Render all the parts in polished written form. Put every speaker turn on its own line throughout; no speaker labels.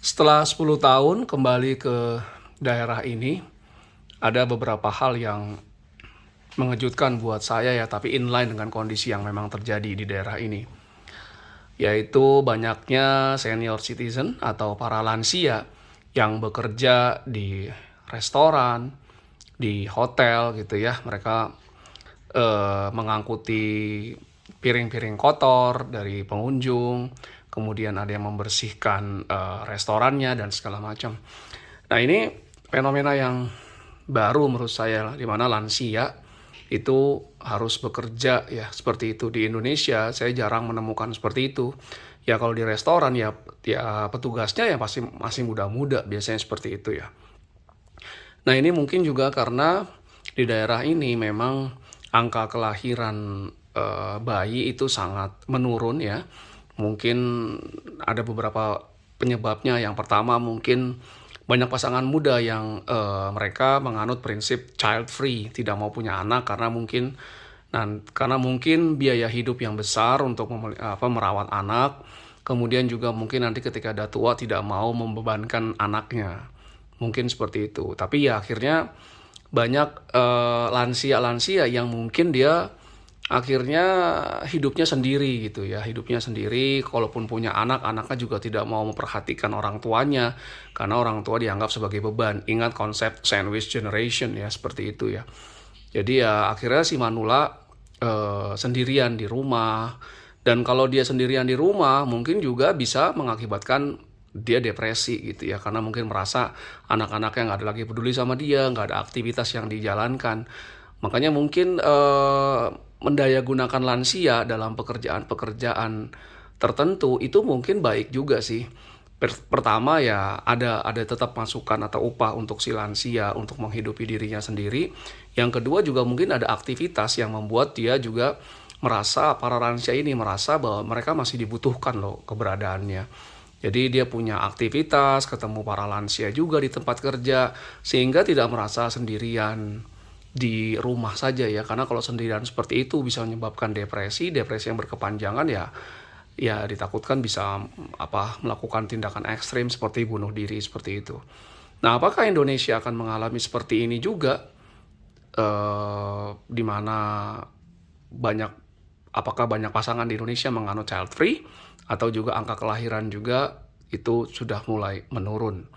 Setelah 10 tahun kembali ke daerah ini, ada beberapa hal yang mengejutkan buat saya ya, tapi inline dengan kondisi yang memang terjadi di daerah ini. Yaitu banyaknya senior citizen atau para lansia yang bekerja di restoran, di hotel gitu ya. Mereka mengangkuti piring-piring kotor dari pengunjung, kemudian ada yang membersihkan restorannya dan segala macam. Nah, ini fenomena yang baru menurut saya, di mana lansia itu harus bekerja ya seperti itu. Di Indonesia saya jarang menemukan seperti itu. Ya kalau di restoran ya petugasnya ya pasti masih muda-muda, biasanya seperti itu ya. Nah, ini mungkin juga karena di daerah ini memang angka kelahiran bayi itu sangat menurun ya. Mungkin ada beberapa penyebabnya. Yang pertama mungkin banyak pasangan muda yang mereka menganut prinsip child free, tidak mau punya anak karena mungkin biaya hidup yang besar untuk merawat anak. Kemudian juga mungkin nanti ketika ada tua tidak mau membebankan anaknya. Mungkin seperti itu. Tapi ya akhirnya banyak lansia-lansia yang mungkin dia akhirnya hidupnya sendiri gitu ya. Hidupnya sendiri, kalaupun punya anak, anaknya juga tidak mau memperhatikan orang tuanya karena orang tua dianggap sebagai beban. Ingat konsep sandwich generation ya, seperti itu ya. Jadi ya akhirnya si Manula sendirian di rumah. Dan kalau dia sendirian di rumah mungkin juga bisa mengakibatkan dia depresi gitu ya, karena mungkin merasa anak-anaknya nggak ada lagi peduli sama dia, nggak ada aktivitas yang dijalankan. Makanya mungkin mendayagunakan lansia dalam pekerjaan-pekerjaan tertentu itu mungkin baik juga sih. Pertama ya ada tetap masukan atau upah untuk si lansia untuk menghidupi dirinya sendiri. Yang kedua juga mungkin ada aktivitas yang membuat dia juga merasa, para lansia ini merasa bahwa mereka masih dibutuhkan loh keberadaannya. Jadi dia punya aktivitas, ketemu para lansia juga di tempat kerja, sehingga tidak merasa sendirian di rumah saja ya. Karena kalau sendirian seperti itu bisa menyebabkan depresi yang berkepanjangan ya ditakutkan bisa melakukan tindakan ekstrim seperti bunuh diri seperti itu. Nah, apakah Indonesia akan mengalami seperti ini juga? Di mana banyak apakah banyak pasangan di Indonesia menganut child free atau juga angka kelahiran juga itu sudah mulai menurun.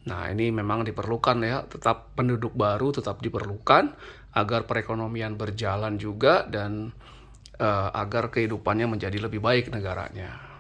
Nah, ini memang diperlukan ya, tetap penduduk baru tetap diperlukan agar perekonomian berjalan juga dan agar kehidupannya menjadi lebih baik negaranya.